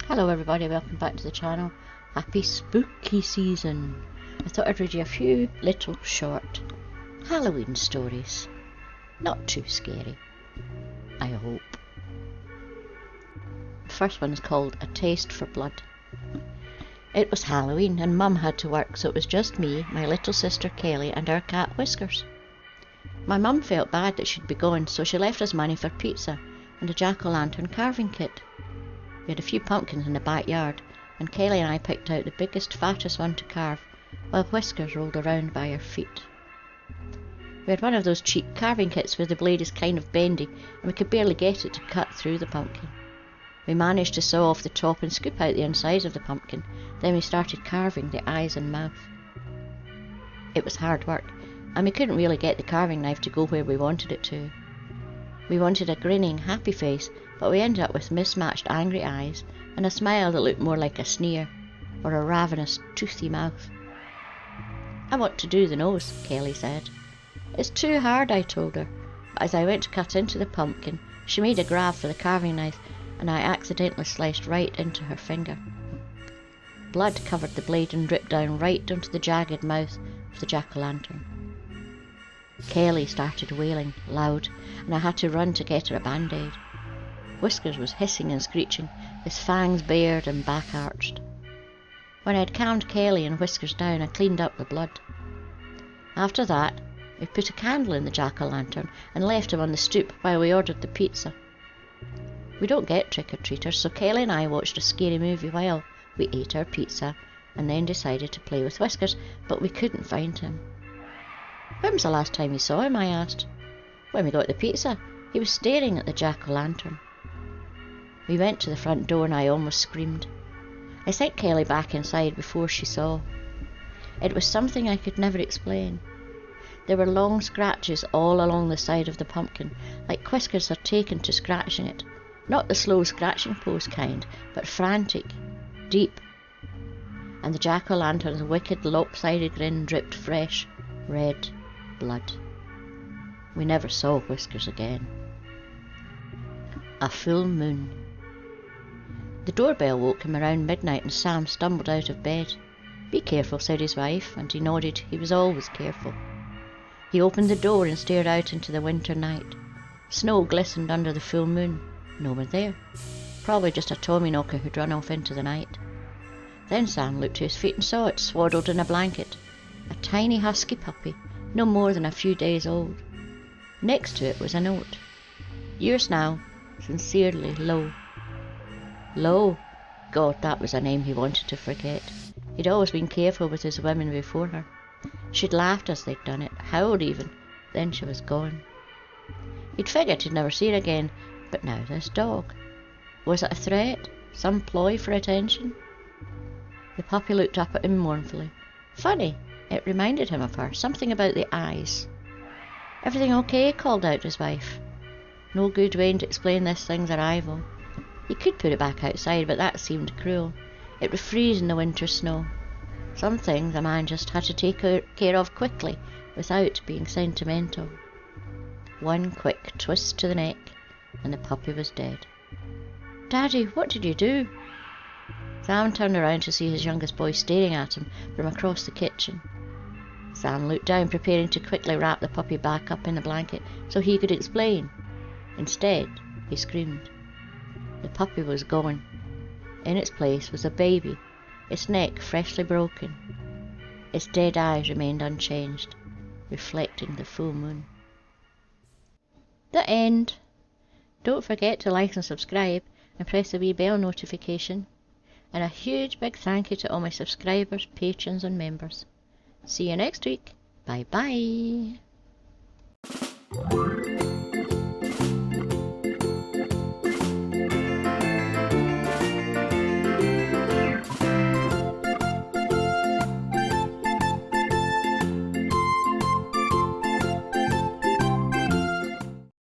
Hello everybody, welcome back to the channel. Happy spooky season. I thought I'd read you a few little short Halloween stories. Not too scary, I hope. The first one is called A Taste for Blood. It was Halloween and Mum had to work, so it was just me, my little sister Kelly and our cat Whiskers. My mum felt bad that she'd be going, so she left us money for pizza and a jack-o'-lantern carving kit. We had a few pumpkins in the backyard, and Kelly and I picked out the biggest, fattest one to carve, while Whiskers rolled around by her feet. We had one of those cheap carving kits where the blade is kind of bendy, and we could barely get it to cut through the pumpkin. We managed to saw off the top and scoop out the inside of the pumpkin, then we started carving the eyes and mouth. It was hard work, and we couldn't really get the carving knife to go where we wanted it to. We wanted a grinning, happy face, but we ended up with mismatched angry eyes and a smile that looked more like a sneer or a ravenous, toothy mouth. "I want to do the nose," Kelly said. "It's too hard," I told her, but as I went to cut into the pumpkin, she made a grab for the carving knife and I accidentally sliced right into her finger. Blood covered the blade and dripped down right onto the jagged mouth of the jack-o'-lantern. Kelly started wailing loud, and I had to run to get her a band-aid. Whiskers was hissing and screeching, his fangs bared and back arched. When I had calmed Kelly and Whiskers down, I cleaned up the blood. After that, we put a candle in the jack-o'-lantern and left him on the stoop while we ordered the pizza. We don't get trick-or-treaters, so Kelly and I watched a scary movie while we ate our pizza and then decided to play with Whiskers, but we couldn't find him. "When was the last time you saw him?" I asked. "When we got the pizza. He was staring at the jack-o'-lantern." We went to the front door and I almost screamed. I sent Kelly back inside before she saw. It was something I could never explain. There were long scratches all along the side of the pumpkin, like Whiskers had taken to scratching it. Not the slow scratching pose kind, but frantic, deep. And the jack-o'-lantern's wicked, lopsided grin dripped fresh, red blood. We never saw Whiskers again. A full moon. The doorbell woke him around midnight and Sam stumbled out of bed. "Be careful," said his wife, and he nodded. He was always careful. He opened the door and stared out into the winter night. Snow glistened under the full moon. No one there. Probably just a Tommyknocker who'd run off into the night. Then Sam looked to his feet and saw it, swaddled in a blanket. A tiny husky puppy, no more than a few days old. Next to it was a note. "Yours now, sincerely, Lo." Lo. God, that was a name he wanted to forget. He'd always been careful with his women before her. She'd laughed as they'd done it, howled even, then she was gone. He'd figured he'd never see her again, but now this dog. Was it a threat? Some ploy for attention? The puppy looked up at him mournfully. Funny, it reminded him of her, something about the eyes. "Everything okay?" called out his wife. No good waiting to explain this thing's arrival. He could put it back outside, but that seemed cruel. It would freeze in the winter snow. Some things a man just had to take care of quickly, without being sentimental. One quick twist to the neck, and the puppy was dead. "Daddy, what did you do?" Sam turned around to see his youngest boy staring at him from across the kitchen. Sam looked down, preparing to quickly wrap the puppy back up in the blanket so he could explain. Instead, he screamed. The puppy was gone. In its place was a baby, its neck freshly broken. Its dead eyes remained unchanged, reflecting the full moon. The end. Don't forget to like and subscribe and press the wee bell notification. And a huge big thank you to all my subscribers, patrons and members. See you next week. Bye bye.